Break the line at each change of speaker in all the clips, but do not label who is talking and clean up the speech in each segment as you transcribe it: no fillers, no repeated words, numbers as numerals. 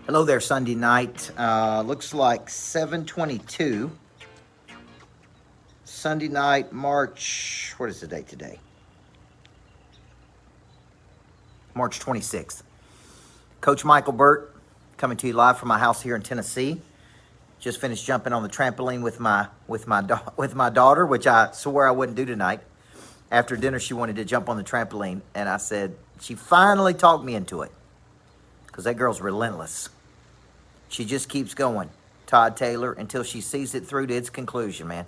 Hello there, Sunday night. Looks like 7:22. Sunday night, March, what is the date today? March 26th. Coach Micheal Burt coming to you live from my house here in Tennessee. Just finished jumping on the trampoline with my daughter, which I swore I wouldn't do tonight. After dinner, she wanted to jump on the trampoline, and I said, she finally talked me into it because that girl's relentless. She just keeps going, Todd Taylor, until she sees it through to its conclusion, man.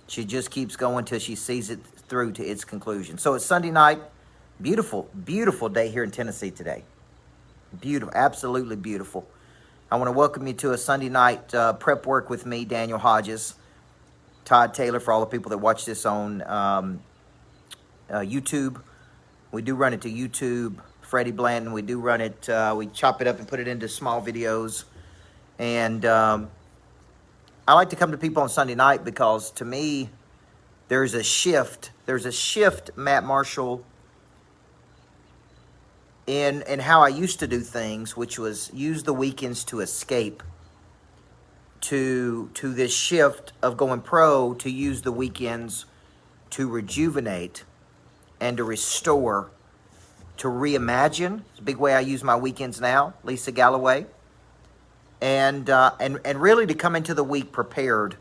She just keeps going till she sees it through to its conclusion. So it's Sunday night. Beautiful, beautiful day here in Tennessee today. Beautiful, absolutely beautiful. I want to welcome you to a Sunday night prep work with me, Daniel Hodges, Todd Taylor, for all the people that watch this on YouTube. We do run it to YouTube. Freddie Blanton, we do run it. We chop it up and put it into small videos. And I like to come to people on Sunday night because, to me, there's a shift. There's a shift, Matt Marshall, in how I used to do things, which was use the weekends to escape, to this shift of going pro, to use the weekends to rejuvenate and to restore, to reimagine. It's a big way I use my weekends now, Lisa Galloway. And really to come into the week prepared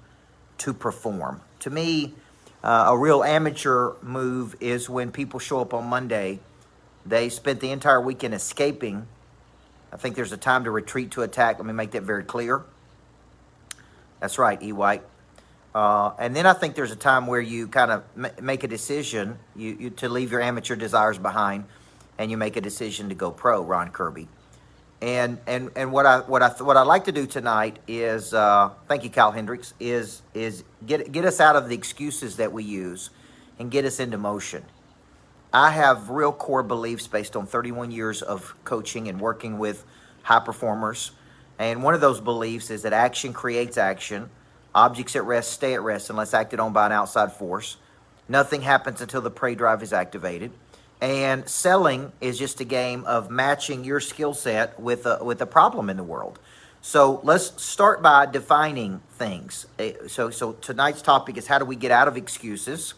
to perform. To me, a real amateur move is when people show up on Monday. They spent the entire weekend escaping. I think there's a time to retreat to attack. Let me make that very clear. That's right, E. White. And then I think there's a time where you kind of make a decision you to leave your amateur desires behind, and you make a decision to go pro, Ron Kirby. And what I like to do tonight is, thank you, Kyle Hendricks, is get us out of the excuses that we use and get us into motion. I have real core beliefs based on 31 years of coaching and working with high performers. And one of those beliefs is that action creates action. Objects at rest stay at rest unless acted on by an outside force. Nothing happens until the prey drive is activated. And selling is just a game of matching your skill set with a problem in the world. So let's start by defining things. So tonight's topic is how do we get out of excuses?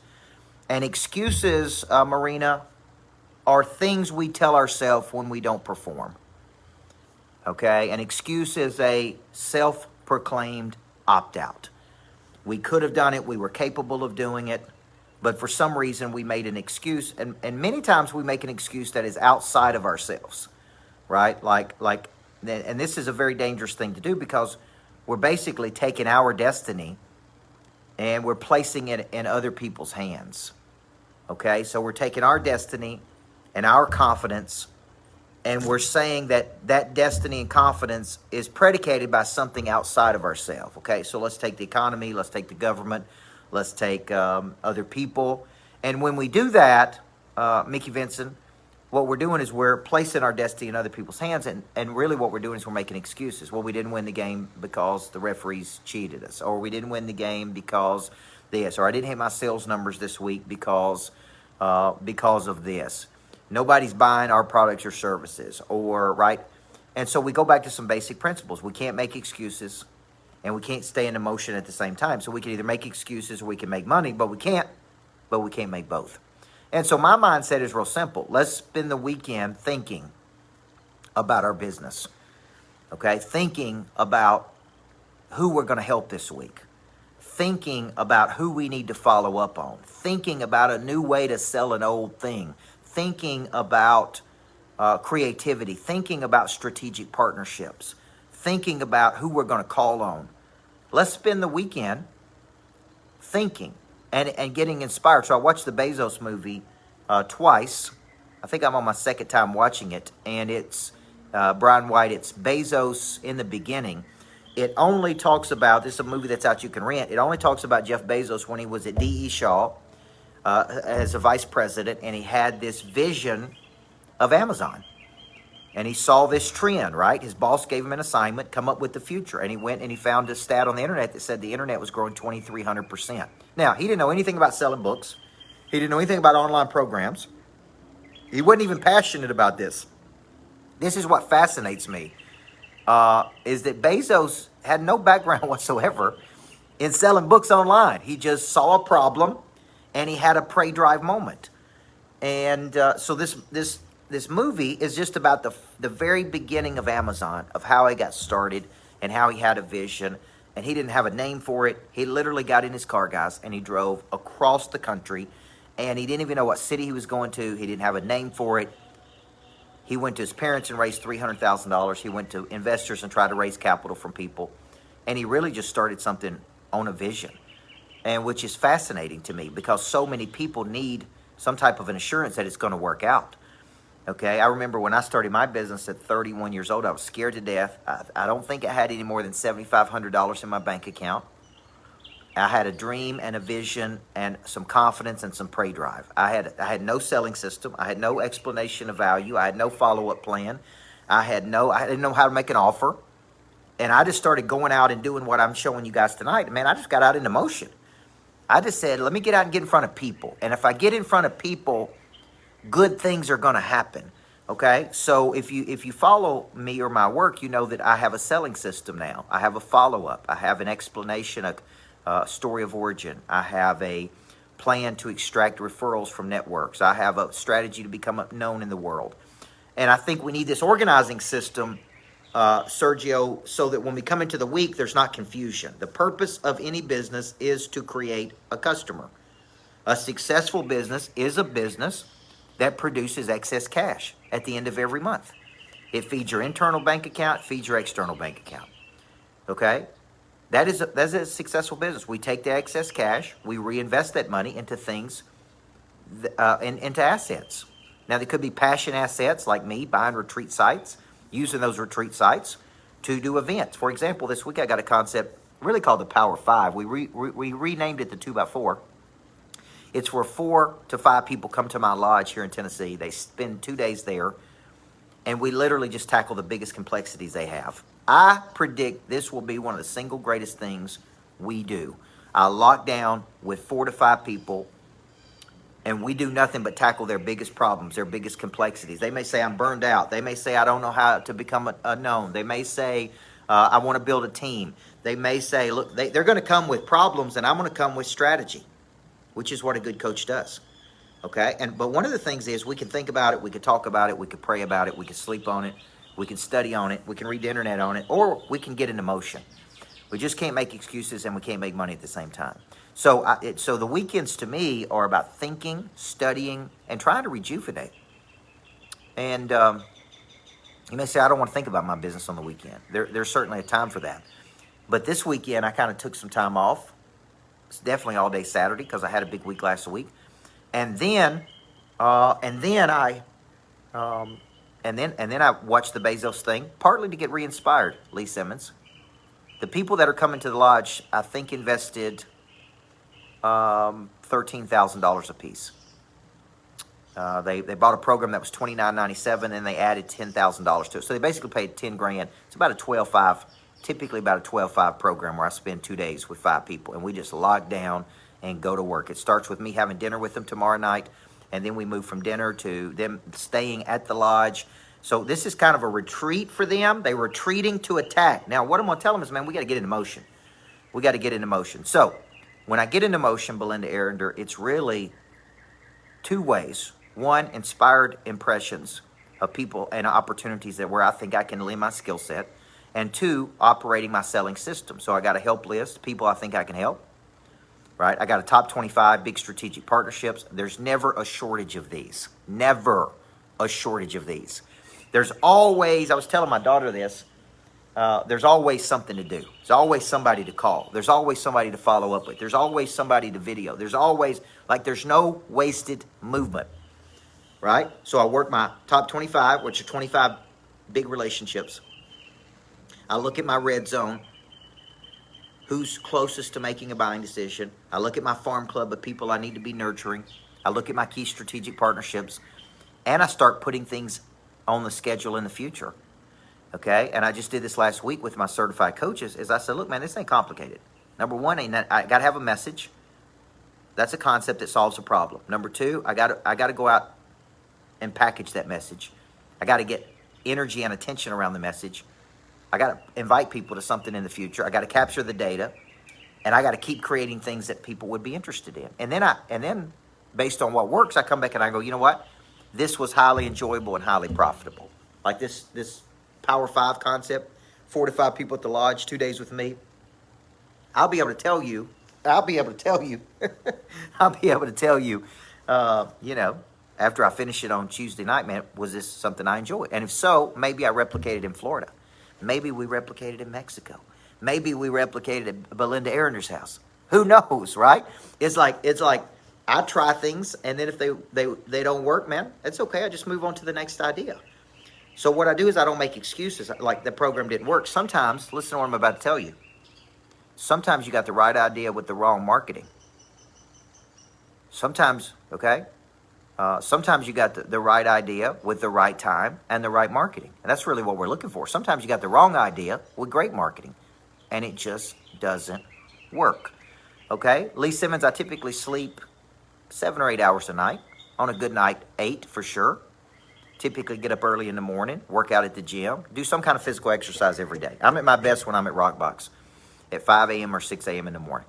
And excuses, Marina, are things we tell ourselves when we don't perform. Okay? An excuse is a self-proclaimed opt-out. We could have done it. We were capable of doing it. But for some reason, we made an excuse. And many times we make an excuse that is outside of ourselves, right? And this is a very dangerous thing to do because we're basically taking our destiny and we're placing it in other people's hands, okay? So we're taking our destiny and our confidence, and we're saying that that destiny and confidence is predicated by something outside of ourselves, okay? So let's take the economy, let's take the government, let's take other people. And when we do that, Mickey Vincent, what we're doing is we're placing our destiny in other people's hands. And really what we're doing is we're making excuses. Well, we didn't win the game because the referees cheated us. Or we didn't win the game because this. Or I didn't hit my sales numbers this week because of this. Nobody's buying our products or services. Or, right? And so we go back to some basic principles. We can't make excuses. And we can't stay in emotion at the same time. So we can either make excuses or we can make money, but we can't make both. And so my mindset is real simple. Let's spend the weekend thinking about our business, okay? Thinking about who we're going to help this week. Thinking about who we need to follow up on. Thinking about a new way to sell an old thing. Thinking about creativity. Thinking about strategic partnerships. Thinking about who we're going to call on. Let's spend the weekend thinking and getting inspired. So I watched the Bezos movie twice. I think I'm on my second time watching it. And it's Brian White. It's Bezos in the Beginning. It only talks about, this is a movie that's out you can rent. It only talks about Jeff Bezos when he was at D.E. Shaw as a vice president. And he had this vision of Amazon. And he saw this trend, right? His boss gave him an assignment, come up with the future. And he went and he found a stat on the internet that said the internet was growing 2,300%. Now, he didn't know anything about selling books. He didn't know anything about online programs. He wasn't even passionate about this. This is what fascinates me. is that Bezos had no background whatsoever in selling books online. He just saw a problem, and he had a prey drive moment. And so this movie is just about the very beginning of Amazon, of how he got started and how he had a vision. And he didn't have a name for it. He literally got in his car, guys, and he drove across the country. And he didn't even know what city he was going to. He didn't have a name for it. He went to his parents and raised $300,000. He went to investors and tried to raise capital from people. And he really just started something on a vision, and which is fascinating to me because so many people need some type of an assurance that it's going to work out. Okay, I remember when I started my business at 31 years old, I was scared to death. I don't think I had any more than $7,500 in my bank account. I had a dream and a vision and some confidence and some prey drive. I had no selling system. I had no explanation of value. I had no follow-up plan. I didn't know how to make an offer. And I just started going out and doing what I'm showing you guys tonight. Man, I just got out into motion. I just said, let me get out and get in front of people. And if I get in front of people, good things are going to happen. Okay? So if you follow me or my work, you know that I have a selling system now. I have a follow-up. I have an explanation, a story of origin. I have a plan to extract referrals from networks. I have a strategy to become known in the world. And I think we need this organizing system, Sergio, so that when we come into the week, there's not confusion. The purpose of any business is to create a customer. A successful business is a business that produces excess cash at the end of every month. It feeds your internal bank account, feeds your external bank account. Okay? That's a successful business. We take the excess cash, we reinvest that money into things, into assets. Now, there could be passion assets like me buying retreat sites, using those retreat sites to do events. For example, this week I got a concept really called the Power 5. We renamed it the 2x4. It's where 4 to 5 people come to my lodge here in Tennessee. They spend 2 days there, and we literally just tackle the biggest complexities they have. I predict this will be one of the single greatest things we do. I lock down with 4 to 5 people, and we do nothing but tackle their biggest problems, their biggest complexities. They may say, I'm burned out. They may say, I don't know how to become a known. They may say, I want to build a team. They may say, look, they're going to come with problems, and I'm going to come with strategy, which is what a good coach does. Okay? But one of the things is we can think about it, we can talk about it, we can pray about it, we can sleep on it, we can study on it, we can read the internet on it, or we can get into motion. We just can't make excuses and we can't make money at the same time. So the weekends to me are about thinking, studying, and trying to rejuvenate. And you may say, I don't want to think about my business on the weekend. There's certainly a time for that. But this weekend, I kind of took some time off. It's definitely all day Saturday because I had a big week last week. And then I watched the Bezos thing, partly to get re-inspired, Lee Simmons. The people that are coming to the lodge, I think, invested $13,000 a piece. They bought a program that was $29.97, and they added $10,000 to it. So they basically paid $10,000. It's about a 12.5, typically about a 12.5 program where I spend 2 days with 5 people, and we just log down and go to work. It starts with me having dinner with them tomorrow night, and then we move from dinner to them staying at the lodge. So this is kind of a retreat for them. They're retreating to attack. Now, what I'm going to tell them is, man, we got to get into motion. We got to get into motion. So when I get into motion, Belinda Arender, it's really 2 ways. 1, inspired impressions of people and opportunities that where I think I can lend my skill set. And 2, operating my selling system. So I got a help list, people I think I can help. Right? I got a top 25 big strategic partnerships. There's never a shortage of these. Never a shortage of these. There's always, I was telling my daughter this, there's always something to do. There's always somebody to call. There's always somebody to follow up with. There's always somebody to video. There's always, there's no wasted movement. Right? So I work my top 25, which are 25 big relationships. I look at my red zone. Who's closest to making a buying decision? I look at my farm club of people I need to be nurturing. I look at my key strategic partnerships, and I start putting things on the schedule in the future. Okay? And I just did this last week with my certified coaches, is I said, look, man, this ain't complicated. Number 1, I got to have a message. That's a concept that solves a problem. Number 2, I got to go out and package that message. I got to get energy and attention around the message. I got to invite people to something in the future. I got to capture the data, and I got to keep creating things that people would be interested in. And then based on what works, I come back and I go, you know what? This was highly enjoyable and highly profitable. Like this Power 5 concept, 4 to 5 people at the lodge, 2 days with me. I'll be able to tell you, I'll be able to tell you, after I finish it on Tuesday night, man, was this something I enjoyed? And if so, maybe I replicated in Florida. Maybe we replicated in Mexico. Maybe we replicated at Belinda Ehrender's house. Who knows, right? It's like I try things, and then if they don't work, man, it's okay. I just move on to the next idea. So what I do is I don't make excuses like the program didn't work. Sometimes, listen to what I'm about to tell you. Sometimes you got the right idea with the wrong marketing. Sometimes, okay? Sometimes you got the right idea with the right time and the right marketing. And that's really what we're looking for. Sometimes you got the wrong idea with great marketing, and it just doesn't work. Okay? Lee Simmons, I typically sleep 7 or 8 hours a night. On a good night, 8 for sure. Typically get up early in the morning, work out at the gym, do some kind of physical exercise every day. I'm at my best when I'm at Rockbox at 5 a.m. or 6 a.m. in the morning.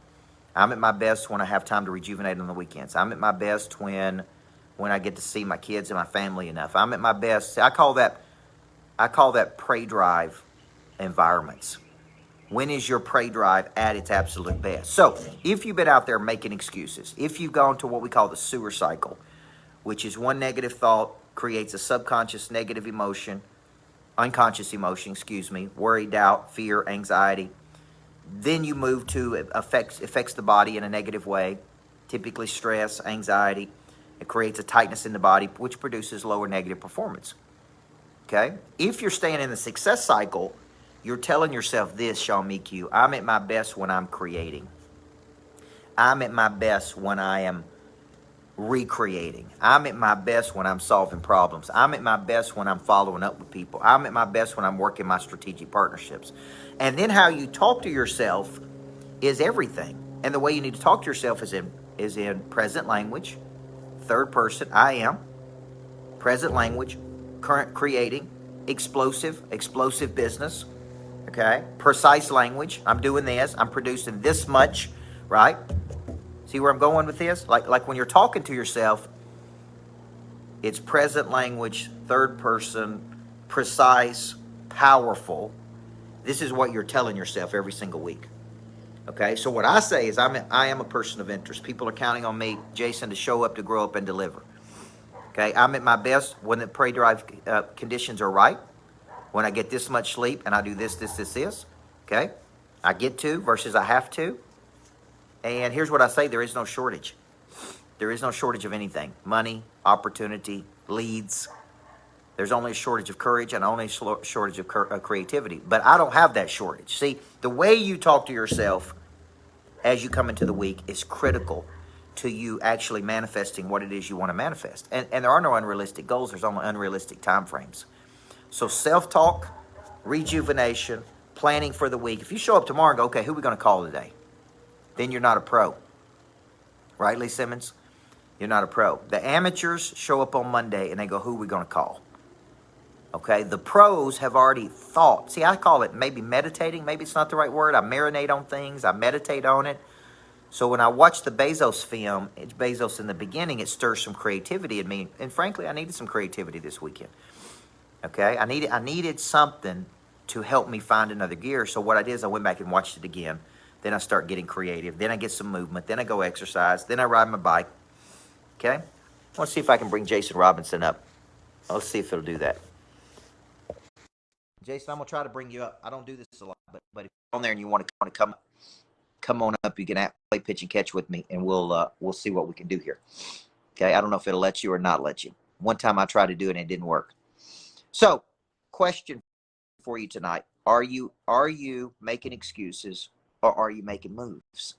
I'm at my best when I have time to rejuvenate on the weekends. I'm at my best when I get to see my kids and my family enough. I'm at my best. I call that prey drive environments. When is your prey drive at its absolute best? So if you've been out there making excuses, if you've gone to what we call the sewer cycle, which is one negative thought creates a subconscious negative emotion, unconscious emotion, worry, doubt, fear, anxiety. Then you move to affects the body in a negative way, typically stress, anxiety. It creates a tightness in the body, which produces lower negative performance. Okay? If you're staying in the success cycle, you're telling yourself this, Sean Micheal, I'm at my best when I'm creating. I'm at my best when I am recreating. I'm at my best when I'm solving problems. I'm at my best when I'm following up with people. I'm at my best when I'm working my strategic partnerships. And then how you talk to yourself is everything. And the way you need to talk to yourself is in present language, third person, I am, present language, current creating, explosive business, okay? Precise language, I'm doing this, I'm producing this much, right? See where I'm going with this? Like when you're talking to yourself, it's present language, third person, precise, powerful. This is what you're telling yourself every single week. Okay, so what I say is I am a person of interest. People are counting on me, Jason, to show up, to grow up, and deliver. Okay, I'm at my best when the prey drive conditions are right, when I get this much sleep and I do this. Okay, I get to versus I have to. And here's what I say, there is no shortage. There is no shortage of anything. Money, opportunity, leads. There's only a shortage of courage and only a shortage of creativity. But I don't have that shortage. See, the way you talk to yourself as you come into the week is critical to you actually manifesting what it is you want to manifest. And there are no unrealistic goals. There's only unrealistic time frames. So self-talk, rejuvenation, planning for the week. If you show up tomorrow and go, okay, who are we going to call today? Then you're not a pro. Right, Lee Simmons? You're not a pro. The amateurs show up on Monday and they go, who are we going to call? Okay, the pros have already thought. See, I call it maybe meditating. Maybe it's not the right word. I marinate on things. I meditate on it. So when I watch the Bezos film, it's Bezos in the beginning, it stirs some creativity in me. And frankly, I needed some creativity this weekend. Okay, I needed something to help me find another gear. So what I did is I went back and watched it again. Then I start getting creative. Then I get some movement. Then I go exercise. Then I ride my bike. Okay? I want to see if I can bring Jason Robinson up. Let's see if it'll do that. Jason, I'm going to try to bring you up. I don't do this a lot, but if you're on there and you want to come on up, you can play pitch and catch with me, and we'll see what we can do here. Okay? I don't know if it'll let you or not let you. One time I tried to do it and it didn't work. So, question for you tonight. Are you making excuses? Or are you making moves?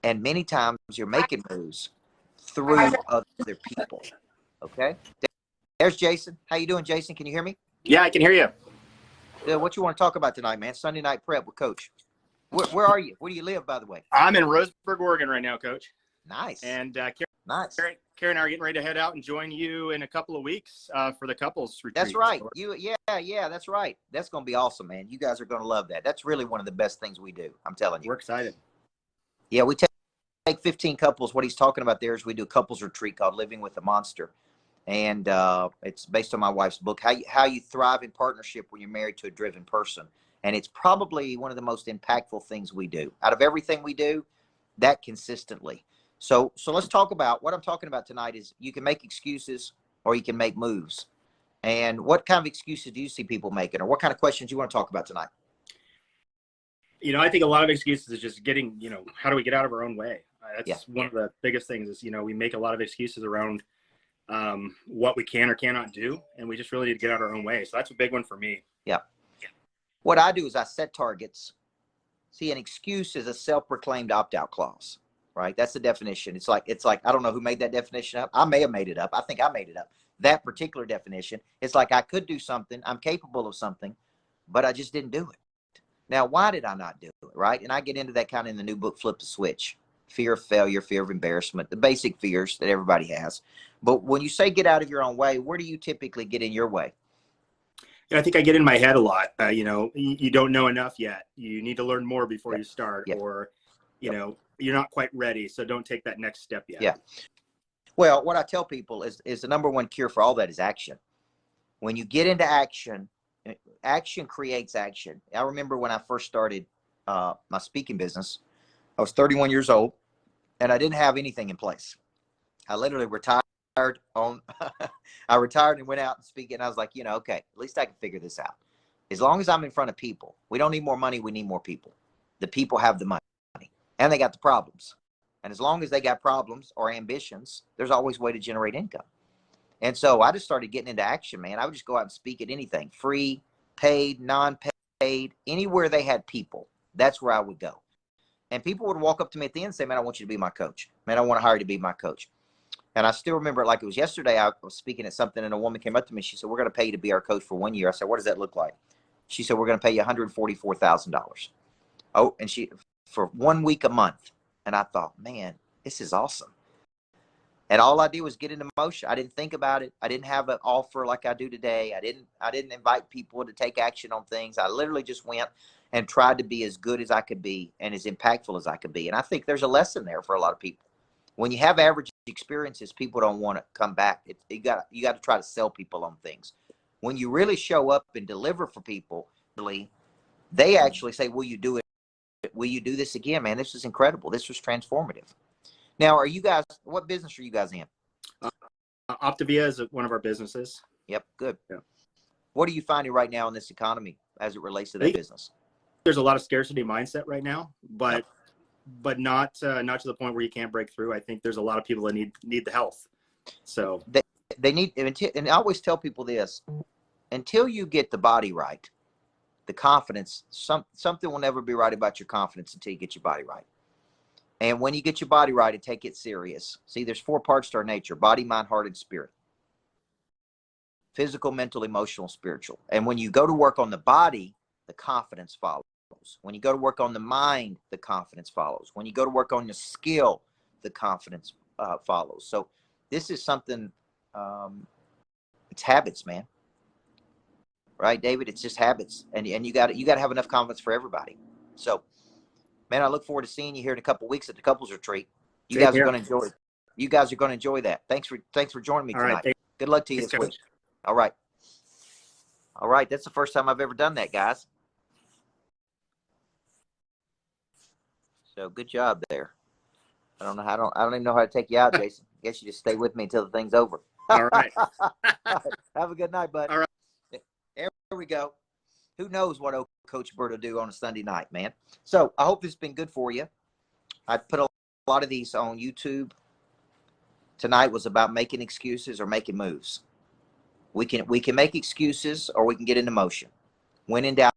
And many times you're making moves through other people. Okay? There's Jason. How you doing, Jason? Can you hear me?
Yeah, I can hear you.
What you want to talk about tonight, man? Sunday night prep with Coach. Where are you? Where do you live, by the way?
I'm in Roseburg, Oregon right now, Coach.
Nice.
And
nice.
Karen and I are getting ready to head out and join you in a couple of weeks for the couples retreat.
That's right. Yeah, that's right. That's going to be awesome, man. You guys are going to love that. That's really one of the best things we do. I'm telling you.
We're excited.
Yeah, we take 15 couples. What he's talking about there is we do a couples retreat called Living with a Monster. And it's based on my wife's book, How You Thrive in Partnership When You're Married to a Driven Person. And it's probably one of the most impactful things we do. Out of everything we do, that consistently. So let's talk about what I'm talking about tonight is you can make excuses or you can make moves. And what kind of excuses do you see people making, or what kind of questions you want to talk about tonight?
I think a lot of excuses is just getting, how do we get out of our own way? That's one of the biggest things is, we make a lot of excuses around what we can or cannot do. And we just really need to get out of our own way. So that's a big one for me.
Yeah. What I do is I set targets. See, an excuse is a self-proclaimed opt-out clause, right? That's the definition. It's like, I don't know who made that definition up. I may have made it up. I think I made it up. That particular definition. It's like I could do something. I'm capable of something, but I just didn't do it. Now, why did I not do it, right? And I get into that kind of in the new book, Flip the Switch. Fear of failure, fear of embarrassment, the basic fears that everybody has. But when you say get out of your own way, where do you typically get in your way?
I think I get in my head a lot. You don't know enough yet. You need to learn more before you start, or, you're not quite ready. So don't take that next step yet.
Yeah. Well, what I tell people is the number one cure for all that is action. When you get into action, action creates action. I remember when I first started my speaking business, I was 31 years old and I didn't have anything in place. I literally retired I retired and went out and speak, and I was like, okay, at least I can figure this out. As long as I'm in front of people, we don't need more money. We need more people. The people have the money and they got the problems. And as long as they got problems or ambitions, there's always a way to generate income. And so I just started getting into action, man. I would just go out and speak at anything, free, paid, non-paid, anywhere they had people. That's where I would go. And people would walk up to me at the end and say, man, I want you to be my coach. Man, I want to hire you to be my coach. And I still remember it like it was yesterday. I was speaking at something and a woman came up to me. She said, we're going to pay you to be our coach for 1 year. I said, what does that look like? She said, we're going to pay you $144,000. Oh, and for 1 week a month. And I thought, man, this is awesome. And all I did was get into motion. I didn't think about it. I didn't have an offer like I do today. I didn't invite people to take action on things. I literally just went and tried to be as good as I could be and as impactful as I could be. And I think there's a lesson there for a lot of people. When you have average experiences, people don't want to come back. You got to try to sell people on things. When you really show up and deliver for people, they actually say, will you do it? Will you do this again, man? This is incredible. This was transformative. Now, what business are you guys in?
Optavia is one of our businesses.
Yep. Good.
Yeah.
What are you finding right now in this economy as it relates to that business?
There's a lot of scarcity mindset right now, but not to the point where you can't break through. I think there's a lot of people that need the health. So
they need, and I always tell people this, until you get the body right, the confidence, something will never be right about your confidence until you get your body right. And when you get your body right and take it serious, see, there's 4 parts to our nature: body, mind, heart, and spirit. Physical, mental, emotional, spiritual. And when you go to work on the body, the confidence follows. When you go to work on the mind, the confidence follows. When you go to work on your skill, the confidence follows. So this is something, it's habits, man. Right, David? It's just habits. And you got to have enough confidence for everybody. So, man, I look forward to seeing you here in a couple of weeks at the couples retreat. You guys are going to enjoy it. You guys are going to enjoy that. Thanks for joining me tonight.
Right,
good luck to you this week. All right. That's the first time I've ever done that, guys. So good job there. I don't even know how to take you out, Jason. I guess you just stay with me until the thing's over.
All right.
Have a good night, bud.
All right.
There we go. Who knows what Coach Burt will do on a Sunday night, man. So I hope this has been good for you. I put a lot of these on YouTube. Tonight was about making excuses or making moves. We can make excuses or we can get into motion. When in doubt,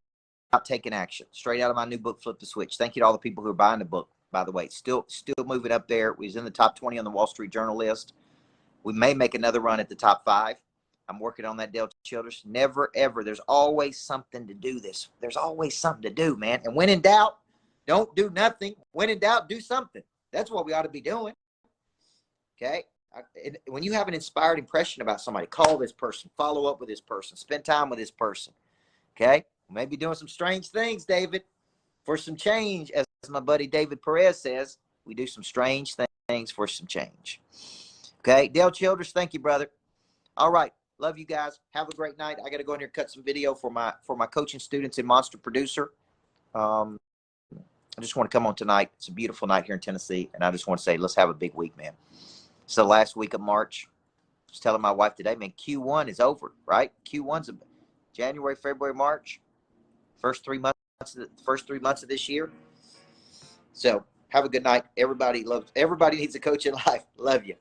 taking action. Straight out of my new book, Flip the Switch. Thank you to all the people who are buying the book, by the way. Still moving up there. We was in the top 20 on the Wall Street Journal list. We may make another run at the top 5. I'm working on that, Dale Childers. Never, ever. There's always something to do this. There's always something to do, man. And when in doubt, don't do nothing. When in doubt, do something. That's what we ought to be doing. Okay. When you have an inspired impression about somebody, call this person, follow up with this person, spend time with this person. Okay. Maybe doing some strange things, David, for some change. As my buddy David Perez says, we do some strange things for some change. Okay. Dale Childers, thank you, brother. All right. Love you guys. Have a great night. I got to go in here and cut some video for my coaching students in Monster Producer. I just want to come on tonight. It's a beautiful night here in Tennessee. And I just want to say, let's have a big week, man. It's the last week of March. I was telling my wife today, man, Q1 is over, right? Q1's January, February, March. First 3 months of this year. So have a good night. Everybody needs a coach in life. Love you.